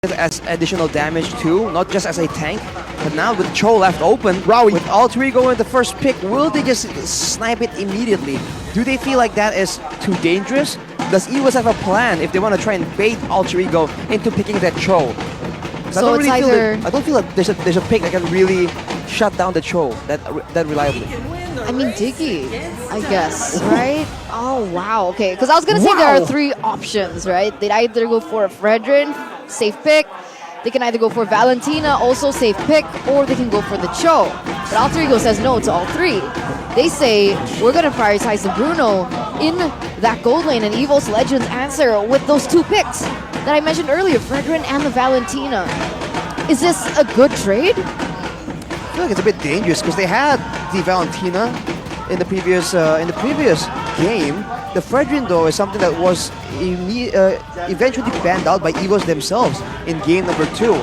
as additional damage too, not just as a tank. But now with Cho left open, Rowie. with alterego in the first pick, will they just snipe it immediately? Do they feel like that is too dangerous? Does EVOS have a plan if they want to try and bait alterego into picking that Cho? So it's either... I don't feel like there's a pick that can really shut down the Cho that reliably. I mean, Diggy, I guess, right? Oh, wow, okay. Because I was going to say there are three options, right? They'd either go for a Fredrin, safe pick. They can either go for Valentina, also safe pick, or they can go for the Cho. But alterego says no to all three. They say, we're going to prioritize the Bruno in that gold lane, and EVOS Legends answer with those two picks that I mentioned earlier, Fredrin and the Valentina. Is this a good trade? I feel like it's a bit dangerous because they had the Valentina in the previous game. The Fredrin though is something that was eventually banned out by EVOS themselves in game number 2.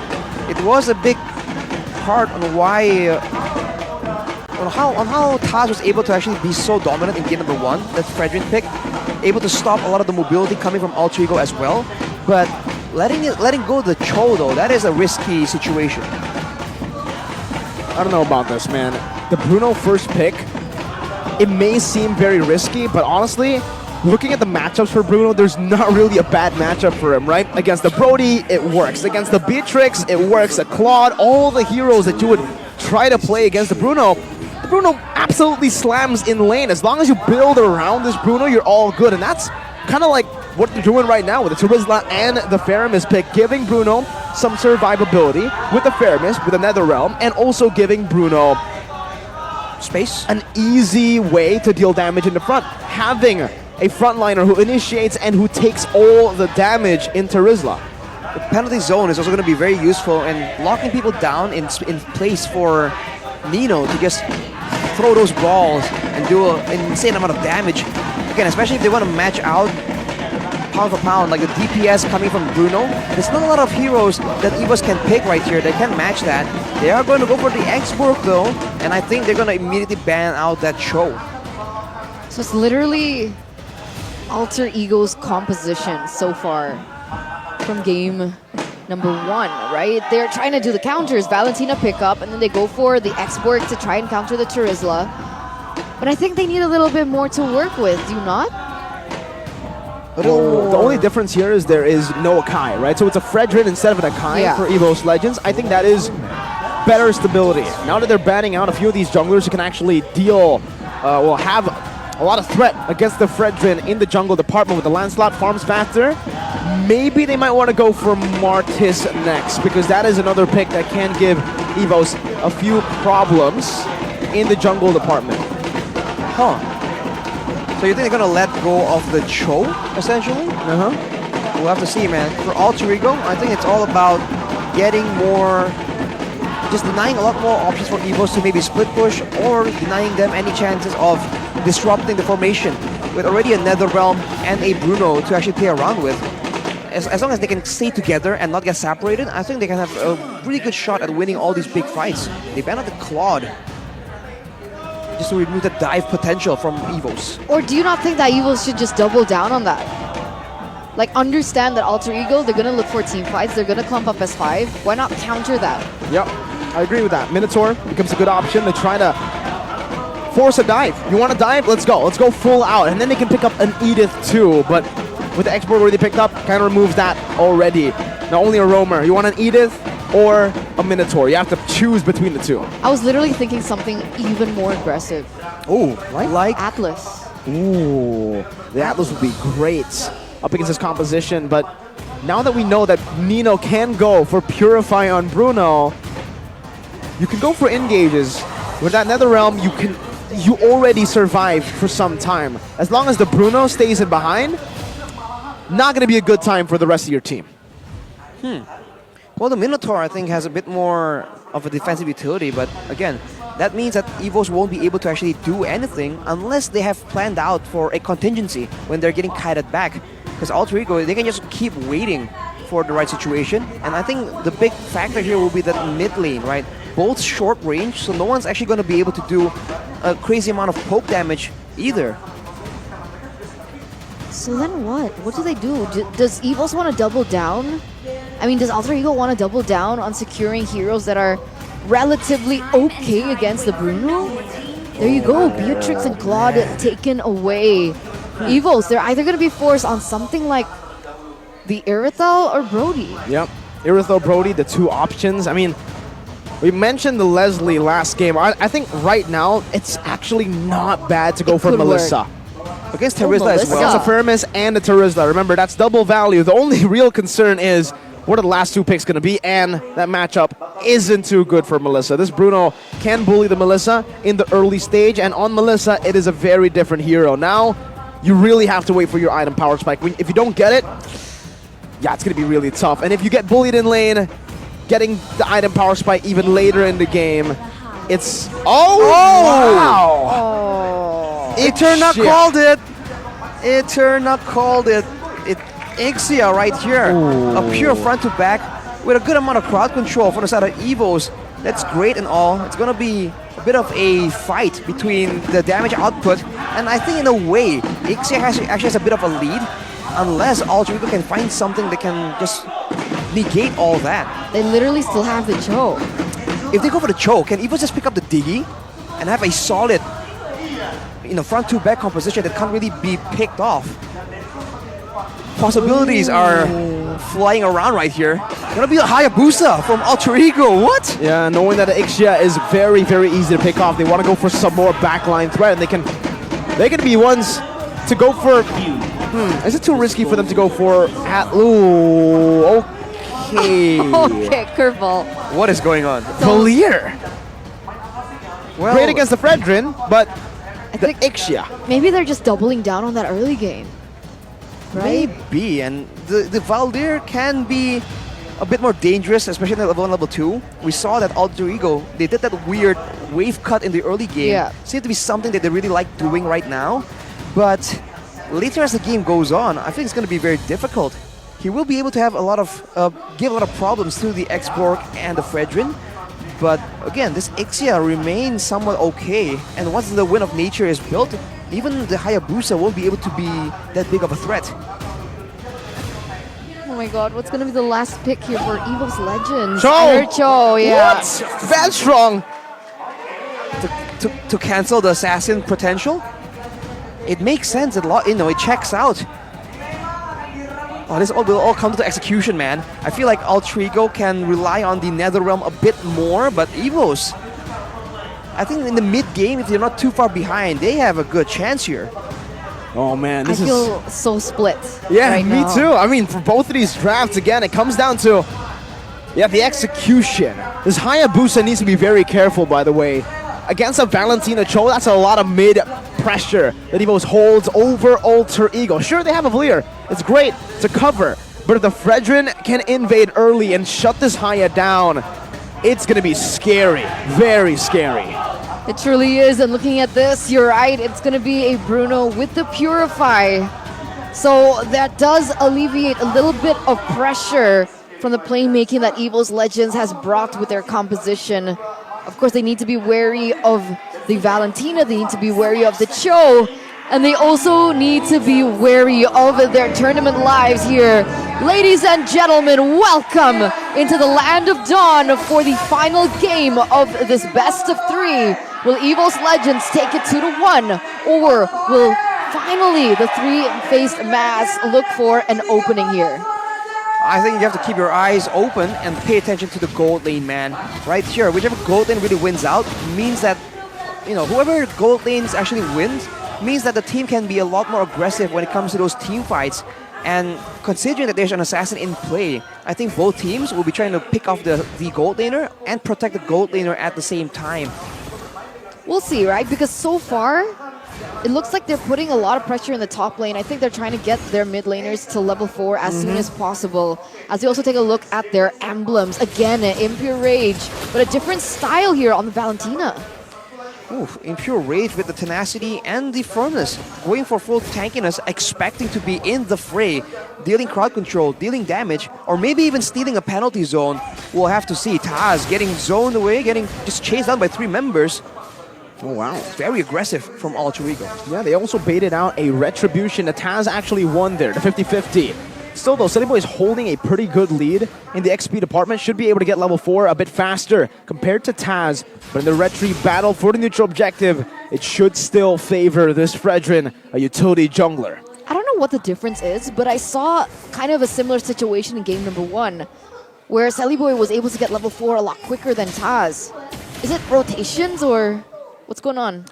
It was a big part on why on how Taz was able to actually be so dominant in game number 1. That Fredrin pick, able to stop a lot of the mobility coming from alterego as well. But letting go of the Cho though, that is a risky situation. I don't know about this, man. The Bruno first pick, it may seem very risky, but honestly, looking at the matchups for Bruno, there's not really a bad matchup for him, right? Against the Brody, it works. Against the Beatrix, it works. The Claude, all the heroes that you would try to play against the Bruno absolutely slams in lane. As long as you build around this Bruno, you're all good. And that's kind of like what they're doing right now with the Terizla and the Faramis pick, giving Bruno some survivability with the Faramis, with the Netherrealm, and also giving Bruno space, an easy way to deal damage in the front. Having a frontliner who initiates and who takes all the damage in Terizla. The penalty zone is also going to be very useful in locking people down in place for Nino to just throw those balls and do an insane amount of damage. Again, especially if they want to match out pound for pound, like the DPS coming from Bruno. There's not a lot of heroes that EVOS can pick right here. They can match that. They are going to go for the X-Borg though, and I think they're going to immediately ban out that Cho. So it's literally alterego's composition so far from game number 1, right? They're trying to do the counters, Valentina pick up, and then they go for the X-Borg to try and counter the Terizla. But I think they need a little bit more to work with, do you not? The only difference here is there is no Akai, right? So it's a Fredrin instead of an Akai for EVOS Legends. I think that is better stability. Now that they're banning out a few of these junglers who can actually deal, have a lot of threat against the Fredrin in the jungle department with the Lancelot farms faster, maybe they might want to go for Martis next, because that is another pick that can give EVOS a few problems in the jungle department. So you think they're going to let go of the Cho, essentially? We'll have to see, man. For alterego, I think it's all about getting more, just denying a lot more options for EVOS to maybe split push, or denying them any chances of disrupting the formation with already a Netherrealm and a Bruno to actually play around with. As long as they can stay together and not get separated, I think they can have a really good shot at winning all these big fights. They ban out the Claude just to remove the dive potential from EVOS. Or do you not think that EVOS should just double down on that? Like, understand that alterego, they're going to look for team fights, they're going to clump up as 5. Why not counter that? Yep, I agree with that. Minotaur becomes a good option to try to force a dive. You want to dive? Let's go. Let's go full out. And then they can pick up an Edith too. But with the X-Borg already picked up, kind of removes that already. Not only a roamer. You want an Edith or a Minotaur. You have to choose between the two. I was literally thinking something even more aggressive. Oh, like Atlas. Ooh, the Atlas would be great up against his composition. But now that we know that Nino can go for Purify on Bruno, you can go for engages. With that Netherrealm, you already survived for some time. As long as the Bruno stays in behind, not going to be a good time for the rest of your team. Well, the Minotaur, I think, has a bit more of a defensive utility, but again, that means that EVOS won't be able to actually do anything unless they have planned out for a contingency when they're getting kited back. Because alterego, they can just keep waiting for the right situation, and I think the big factor here will be that mid lane, right? Both short range, so no one's actually going to be able to do a crazy amount of poke damage either. So then what? What do they do? Does EVOS want to double down I mean, does Alter Ego want to double down on securing heroes that are relatively okay against the Bruno? There you go, Beatrix and Claude taken away. EVOS, they're either going to be forced on something like the Irithel or Brody. Yep. Irithel, Brody, the two options. I mean, we mentioned the Leslie last game. I think right now, it's actually not bad to go for Melissa. Against Terizla as well. Against a Firmus and a Terizla. Remember, that's double value. The only real concern is what are the last two picks going to be, and that matchup isn't too good for Melissa. This Bruno can bully the Melissa in the early stage, and on Melissa, it is a very different hero. Now, you really have to wait for your item power spike. If you don't get it, yeah, it's going to be really tough. And if you get bullied in lane, getting the item power spike even later in the game, it's... wow! Oh. Eterna called it! Eterna called it. Ixia right here. Ooh. A pure front to back with a good amount of crowd control from the side of EVOS. That's great and all. It's going to be a bit of a fight between the damage output. And I think in a way, Ixia actually has a bit of a lead. Unless Alterego can find something that can just negate all that. They literally still have the choke. If they go for the choke, can EVOS just pick up the Diggy and have a solid front to back composition that can't really be picked off? Possibilities are flying around right here. Gonna be a Hayabusa from Alterego. What? Yeah, knowing that the Ixia is very, very easy to pick off. They want to go for some more backline threat, and they can be ones to go for. Is it too risky for them to go for? Ooh, okay. Okay, curveball. What is going on? Valier. Well, Great against the Fredrin, but I the think Ixia. maybe they're just doubling down on that early game. Right? Maybe, and the Valdir can be a bit more dangerous, especially in level 1, level 2. We saw that Alterego, they did that weird wave cut in the early game. Yeah. Seemed to be something that they really like doing right now. But later as the game goes on, I think it's going to be very difficult. He will be able to have a lot of, give a lot of problems to the X-Borg and the Fredrin. But again, this Ixia remains somewhat okay. And once the Wind of Nature is built, even the Hayabusa won't be able to be that big of a threat. Oh my god, what's gonna be the last pick here for EVOS Legends? Cho! I heard Cho, yeah. What? That strong. To cancel the assassin potential? It makes sense, it checks out. Oh, this will all come to execution, man. I feel like Alterego can rely on the Netherrealm a bit more, but EVOS, I think in the mid-game, if they're not too far behind, they have a good chance here. Oh man, this I feel so split. Yeah, right me now. too. I mean, for both of these drafts, again, it comes down to the execution. This Hayabusa needs to be very careful, by the way. Against a Valentina Cho, that's a lot of mid pressure that EVOS holds over Alterego. Sure, they have a Valier. It's great to cover, but if the Fredrin can invade early and shut this Haya down, it's going to be scary, very scary. It truly is, and looking at this, you're right, it's going to be a Bruno with the Purify. So that does alleviate a little bit of pressure from the playmaking that EVOS Legends has brought with their composition. Of course, they need to be wary of the Valentina, they need to be wary of the Cho, and they also need to be wary of their tournament lives here. Ladies and gentlemen, welcome into the Land of Dawn for the final game of this best of 3. Will EVOS Legends take it 2-1, or will finally the three-faced mass look for an opening here? I think you have to keep your eyes open and pay attention to the gold lane, man. Right here, whichever gold lane really wins out means that, whoever gold lanes actually wins means that the team can be a lot more aggressive when it comes to those team fights. And considering that there's an assassin in play, I think both teams will be trying to pick off the gold laner and protect the gold laner at the same time. We'll see, right? Because so far, it looks like they're putting a lot of pressure in the top lane. I think they're trying to get their mid laners to level 4 as soon as possible. As we also take a look at their emblems. Again, Impure Rage, but a different style here on the Valentina. Oof, Impure Rage with the tenacity and the firmness, going for full tankiness, expecting to be in the fray, dealing crowd control, dealing damage, or maybe even stealing a penalty zone. We'll have to see. Taz getting zoned away, getting just chased down by 3 members. Oh wow. Very aggressive from Alterego. Yeah, they also baited out a Retribution. The Taz actually won there, the 50-50. Still though, Sunny Boy is holding a pretty good lead in the XP department. Should be able to get level 4 a bit faster compared to Taz. But in the retry battle for the neutral objective, it should still favor this Fredrin, a utility jungler. I don't know what the difference is, but I saw kind of a similar situation in game number 1, where Sally Boy was able to get level 4 a lot quicker than Taz. Is it rotations or what's going on?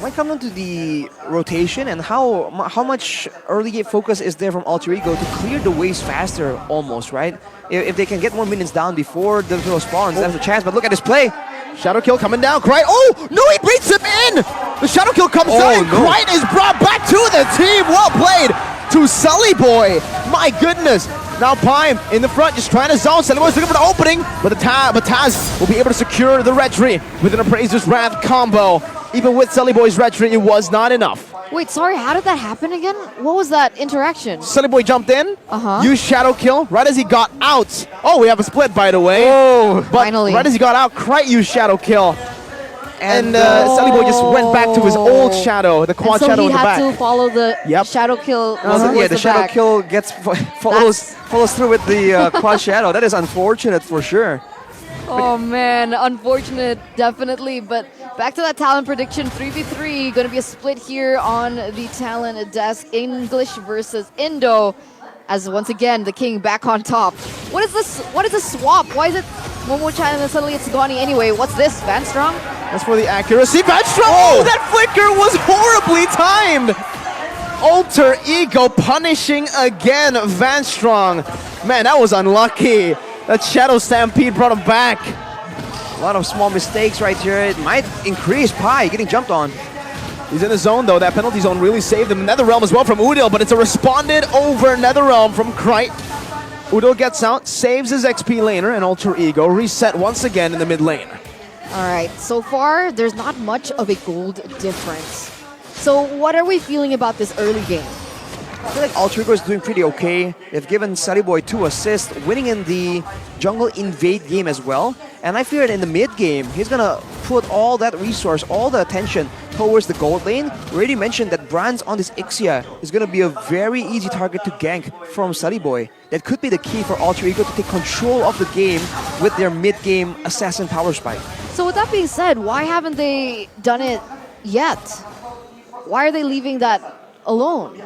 Might come down to the rotation and how much early game focus is there from Alterego to clear the waves faster, almost, right? If they can get more minions down before the turtle spawns, that's a chance. But look at this play. Shadow kill coming down. Cry. Oh, no, he beats him in. The shadow kill comes down. And Cry is brought back to the team. Well played to Sully Boy. My goodness. Now Pime in the front, just trying to zone. Sully Boy's looking for the opening, but Taz will be able to secure the retry with an Appraiser's Wrath combo. Even with Sully Boy's retry, it was not enough. Wait, sorry, how did that happen again? What was that interaction? Sully Boy jumped in, used Shadow Kill right as he got out. Oh, we have a split, by the way. Oh, but finally. Right as he got out, Krite used Shadow Kill. And Sully Boy just went back to his old Shadow, the quad so Shadow in the back. he had to follow the Shadow Kill. Yeah, the Shadow Kill follows through with the quad Shadow. That is unfortunate for sure. Oh man, unfortunate, definitely. But back to that talent prediction, 3v3, going to be a split here on the talent desk. English versus Indo, as once again, the king back on top. What is this? What is this swap? Why is it Momo-chan and then suddenly it's Gani anyway? What's this, Van Strong? That's for the accuracy. Van Strong! Oh, that flicker was horribly timed! Alter Ego punishing again Van Strong. Man, that was unlucky. That Shadow Stampede brought him back. A lot of small mistakes right here. It might increase Pi getting jumped on. He's in the zone though. That penalty zone really saved him. NetherRealm as well from Udil, but it's a responded over NetherRealm from Krite. Udil gets out, saves his XP laner, and Alter Ego reset once again in the mid lane. All right, so far there's not much of a gold difference. So what are we feeling about this early game? I feel like Alterego is doing pretty okay. They've given Sully Boy 2 assists, winning in the jungle invade game as well. And I fear that in the mid game, he's gonna put all that resource, all the attention towards the gold lane. We already mentioned that Brands on this Ixia is gonna be a very easy target to gank from Sully Boy. That could be the key for Alterego to take control of the game with their mid game assassin power spike. So with that being said, why haven't they done it yet? Why are they leaving that alone?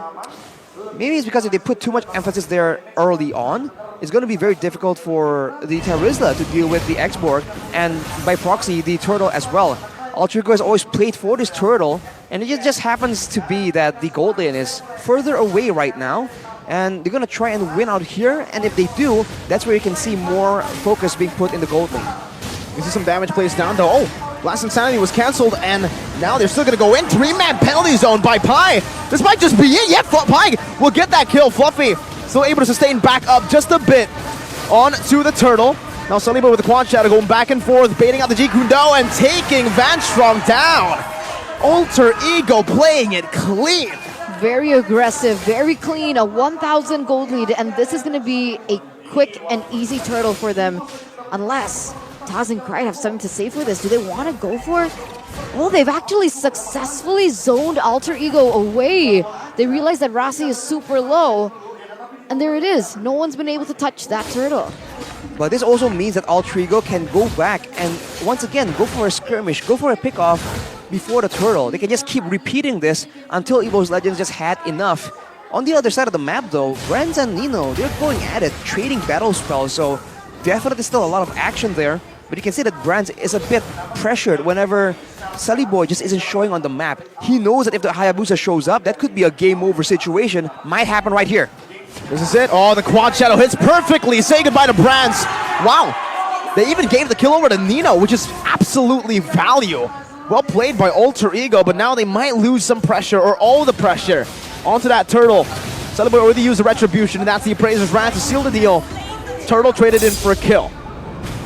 Maybe it's because if they put too much emphasis there early on, it's going to be very difficult for the Terizla to deal with the X-Borg and by proxy the turtle as well. Alterego has always played for this turtle, and it just happens to be that the gold lane is further away right now, and they're going to try and win out here, and if they do, that's where you can see more focus being put in the gold lane. You see some damage placed down though. Oh, Blast Insanity was cancelled, and now they're still going to go in. 3-man penalty zone by Pi. This might just be it. Yeah, Pi will get that kill. Fluffy still able to sustain back up just a bit on to the turtle. Now Saliba with the quad shadow going back and forth, baiting out the G Kundo and taking Van Strong down. Alter Ego playing it clean. Very aggressive, very clean, a 1,000 gold lead, and this is going to be a quick and easy turtle for them, unless Taz and Krite have something to say for this. Do they want to go for it? Well, they've actually successfully zoned Alter Ego away. They realize that Rasi is super low, and there it is. No one's been able to touch that turtle. But this also means that Alterego can go back and once again go for a skirmish, go for a pickoff before the turtle. They can just keep repeating this until EVOS Legends just had enough. On the other side of the map though, Brands and Nino, they're going at it, trading battle spells, so definitely still a lot of action there. But you can see that Brands is a bit pressured whenever Sully Boy just isn't showing on the map. He knows that if the Hayabusa shows up, that could be a game over situation. Might happen right here. This is it. Oh, the quad shadow hits perfectly. Say goodbye to Brands. Wow. They even gave the kill over to Nino, which is absolutely value. Well played by Alter Ego, but now they might lose some pressure or all the pressure onto that turtle. Sully Boy already used the retribution, and that's the Appraiser's Wrath to seal the deal. Turtle traded in for a kill.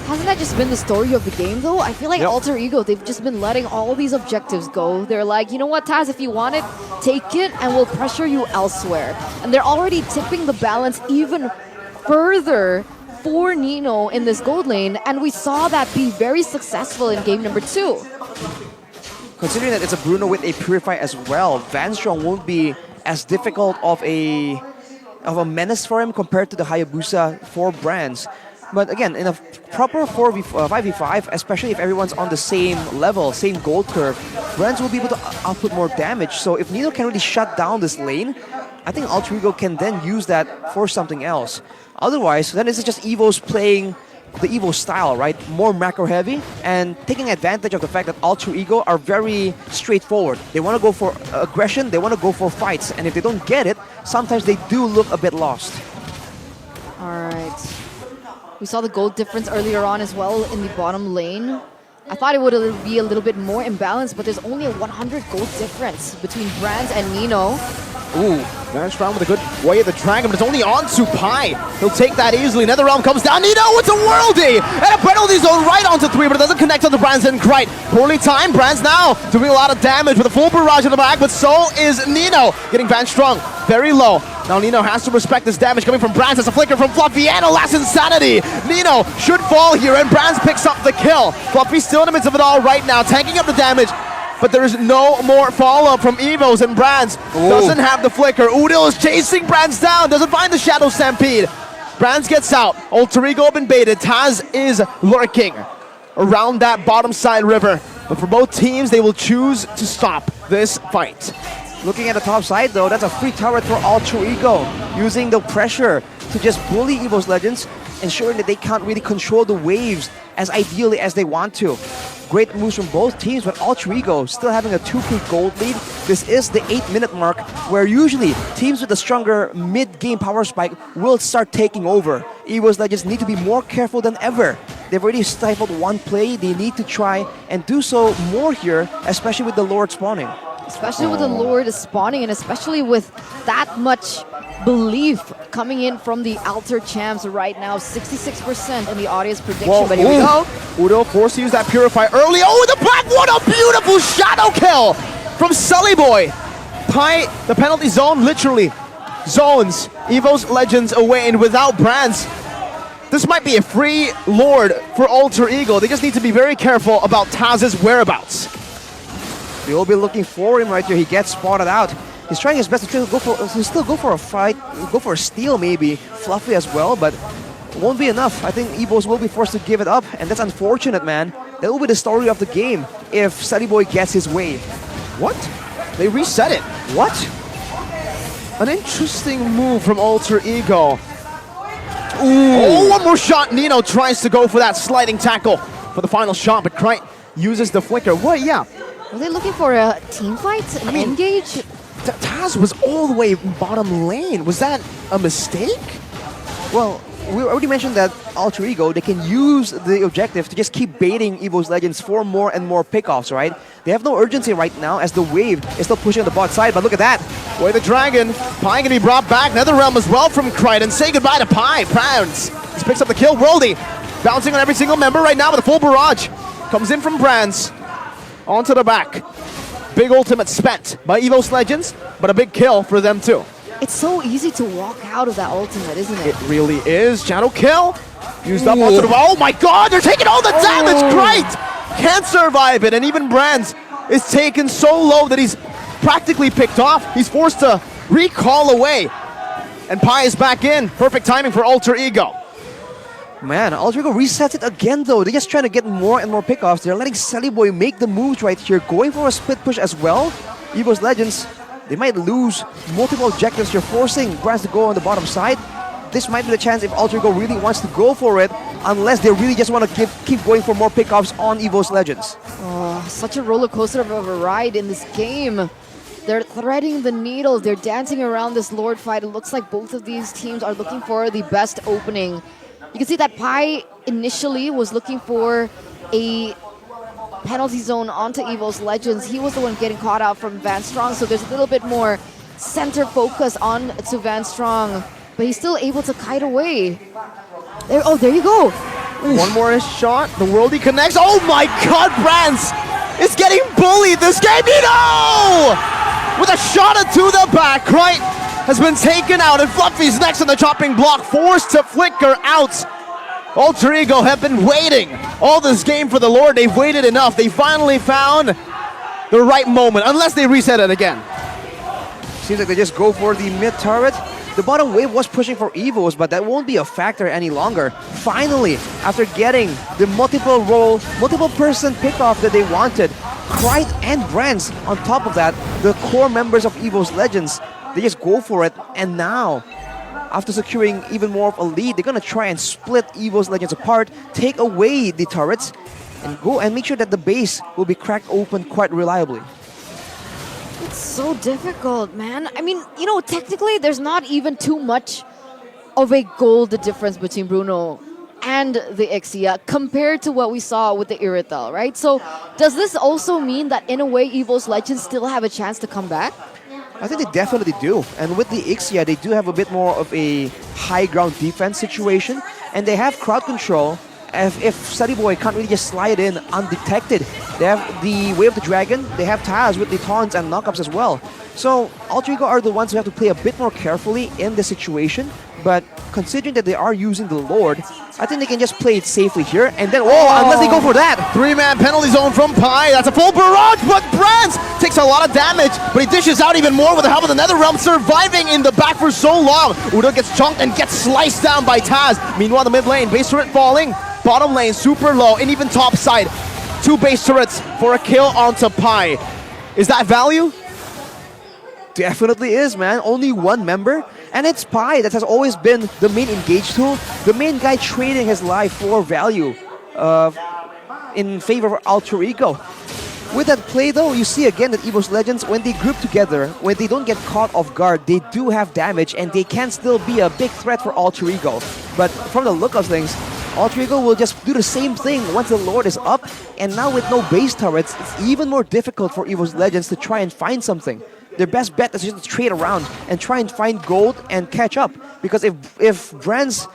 Hasn't that just been the story of the game, though? I feel like Alter Ego, they've just been letting all these objectives go. They're like, you know what, Taz, if you want it, take it, and we'll pressure you elsewhere. And they're already tipping the balance even further for Nino in this gold lane, and we saw that be very successful in game number 2. Considering that it's a Bruno with a Purify as well, Van Strong won't be as difficult of a of a menace for him compared to the Hayabusa for Brands. But again, in a proper 5v5, especially if everyone's on the same level, same gold curve, Brands will be able to output more damage. So if Nino can really shut down this lane, I think Alterego can then use that for something else. Otherwise, then it's just EVOS playing the EVOS style, right? More macro heavy and taking advantage of the fact that Alterego are very straightforward. They want to go for aggression, they want to go for fights, and if they don't get it, sometimes they do look a bit lost. All right. We saw the gold difference earlier on as well in the bottom lane. I thought it would be a little bit more imbalanced, but there's only a 100 gold difference between Brands and Nino. Ooh, Vanstrong with a good way of the dragon, but it's only on to Pi. He'll take that easily. Netherrealm comes down. Nino, it's a worldie! And a penalty zone right onto 3, but it doesn't connect on the Brands and Krite. Poorly timed. Brands now doing a lot of damage with a full barrage in the back, but so is Nino. Getting Vanstrong very low. Now Nino has to respect this damage coming from Brands. It's a flicker from Fluffy and a last insanity. Nino should fall here, and Brands picks up the kill. Fluffy still in the midst of it all right now, tanking up the damage. But there is no more follow-up from EVOS, and Brands doesn't have the flicker. Udil is chasing Brands down, doesn't find the Shadow Stampede. Brands gets out. Alterego been baited. Taz is lurking around that bottom side river. But for both teams, they will choose to stop this fight. Looking at the top side though, that's a free turret for Alterego, using the pressure to just bully EVOS Legends, ensuring that they can't really control the waves as ideally as they want to. Great moves from both teams, but Alterego still having a 2k gold lead. This is the 8-minute mark, where usually teams with a stronger mid-game power spike will start taking over. EVOS Legends need to be more careful than ever. They've already stifled one play. They need to try and do so more here, especially with the Lord spawning. Especially with the Lord spawning, and especially with that much belief coming in from the Alter champs right now. 66% in the audience prediction, Whoa, but here we go. Udo forced to use that Purify early. Oh, the black, what a beautiful shadow kill from Sully Boy. Pi, the penalty zone literally zones EVOS Legends away, and without Brands, this might be a free Lord for Alterego. They just need to be very careful about Taz's whereabouts. We will be looking for him right here. He gets spotted out. He's trying his best to still go for a fight, go for a steal maybe, Fluffy as well, but it won't be enough. I think EVOS will be forced to give it up, and that's unfortunate, man. That will be the story of the game if Sully Boy gets his way. What? They reset it. What? An interesting move from Alterego. Oh, one more shot. Nino tries to go for that sliding tackle for the final shot, but Krite uses the flicker. What? Yeah. Were they looking for a team fight? An engage? Taz was all the way bottom lane. Was that a mistake? Well, we already mentioned that Alterego, they can use the objective to just keep baiting EVOS Legends for more and more pickoffs, right? They have no urgency right now as the wave is still pushing on the bot side, but look at that. Boy, the dragon. Pi can be brought back. Netherrealm as well from Krite, and say goodbye to Pi. Brands. He picks up the kill. Worldy bouncing on every single member right now with a full barrage. Comes in from Brands. Onto the back. Big ultimate spent by EVOS Legends, but a big kill for them too. It's so easy to walk out of that ultimate, isn't it? It really is. Shadow kill. Used up onto the... Oh my god, they're taking all the damage! Krite can't survive it, and even Brands is taken so low that he's practically picked off. He's forced to recall away. And Pi is back in. Perfect timing for Alterego. Man, Alterego resets it again though. They're just trying to get more and more pickoffs. They're letting Sully Boy make the moves right here, going for a split push as well. EVOS Legends, they might lose multiple objectives. You're forcing Brands to go on the bottom side. This might be the chance if Alterego really wants to go for it, unless they really just want to keep going for more pickoffs on EVOS Legends. Oh, such a roller coaster of a ride in this game. They're threading the needle. They're dancing around this Lord fight. It looks like both of these teams are looking for the best opening. You can see that Pi initially was looking for a penalty zone onto EVOS Legends. He was the one getting caught out from Vanstrong, so there's a little bit more center focus on to Vanstrong, but he's still able to kite away. There you go. One more shot. The worldie connects. Oh my god, Brands is getting bullied this game. Nino! With a shot to the back, right? Has been taken out, and Fluffy's next on the chopping block, forced to flicker out. Alterego have been waiting all this game for the Lord. They've waited enough. They finally found the right moment, unless they reset it again. Seems like they just go for the mid turret. The bottom wave was pushing for EVOS, but that won't be a factor any longer. Finally, after getting the multiple person pickoff that they wanted, Krite and Brands on top of that, the core members of EVOS Legends, they just go for it. And now, after securing even more of a lead, they're gonna try and split EVOS Legends apart, take away the turrets, and go and make sure that the base will be cracked open quite reliably. It's so difficult, man. I mean, you know, technically there's not even too much of a gold difference between Bruno and the Ixia compared to what we saw with the Irithel, right? So does this also mean that in a way EVOS Legends still have a chance to come back? I think they definitely do. And with the Ixia, they do have a bit more of a high ground defense situation. And they have crowd control. If Sunny Boy can't really just slide in undetected, they have the Way of the Dragon, they have Taz with the taunts and knockups as well. So alterego are the ones who have to play a bit more carefully in this situation. But considering that they are using the Lord, I think they can just play it safely here. And then, unless they go for that. 3-man penalty zone from Pi. That's a full barrage, but Brands takes a lot of damage, but he dishes out even more with the help of the Netherrealm, surviving in the back for so long. Udo gets chunked and gets sliced down by Taz. Meanwhile, the mid lane, base turret falling. Bottom lane, super low, and even top side. 2 base turrets for a kill onto Pi. Is that value? Definitely is, man. Only one member. And it's Pi that has always been the main engage tool, the main guy trading his life for value in favor of alterego. With that play though, you see again that EVOS Legends, when they group together, when they don't get caught off guard, they do have damage and they can still be a big threat for alterego. But from the look of things, alterego will just do the same thing once the Lord is up, and now with no base turrets, it's even more difficult for EVOS Legends to try and find something. Their best bet is just to trade around and try and find gold and catch up. Because if Brands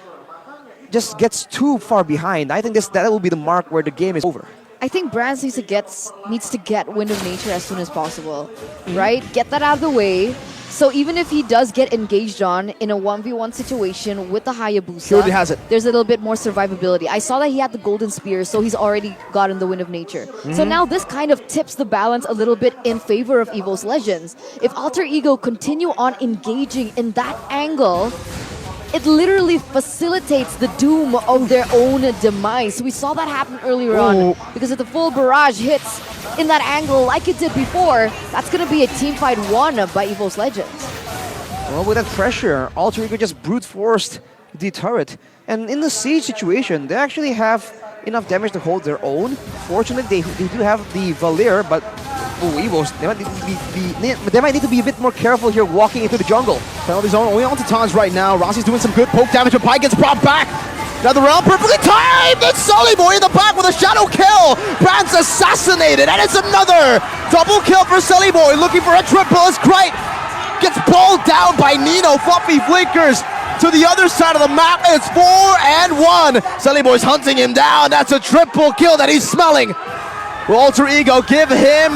just gets too far behind, I think that will be the mark where the game is over. I think Brands needs to get Wind of Nature as soon as possible, right? Get that out of the way. So even if he does get engaged on in a 1v1 situation with the Hayabusa, He already has it. there's a little bit more survivability. I saw that he had the Golden Spear, so he's already gotten the Wind of Nature. So now this kind of tips the balance a little bit in favor of EVOS Legends. If alterego continue on engaging in that angle, it literally facilitates the doom of their own demise. We saw that happen earlier on, because if the full barrage hits in that angle like it did before, that's going to be a team fight won by EVOS Legends. Well, with that pressure, alterego just brute forced the turret. And in the siege situation, they actually have enough damage to hold their own. Fortunately, they do have the Valir, but EVOS, they might need to be a bit more careful here walking into the jungle. Penalty zone only onto Taz right now. Rossi's doing some good poke damage, but Pi gets brought back. Now the realm perfectly timed! It's Sully Boy in the back with a shadow kill! Brands assassinated, and it's another double kill for Sully Boy, looking for a triple as Krite gets pulled down by Nino. Fluffy flickers to the other side of the map. It's 4 and 1. Sully Boy's hunting him down. That's a triple kill that he's smelling. Will alterego give him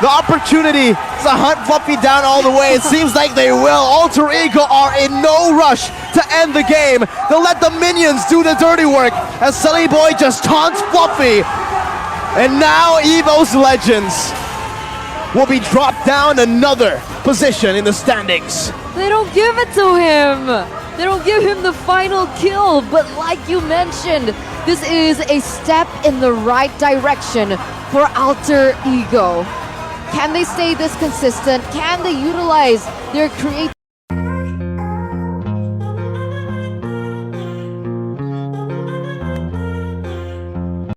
the opportunity to hunt Fluffy down all the way? It seems like they will. alterego are in no rush to end the game. They'll let the minions do the dirty work as Sully Boy just taunts Fluffy. And now EVOS Legends will be dropped down another position in the standings. They don't give it to him. They don't give him the final kill. But like you mentioned, this is a step in the right direction for alterego. Can they stay this consistent? Can they utilize their creativity?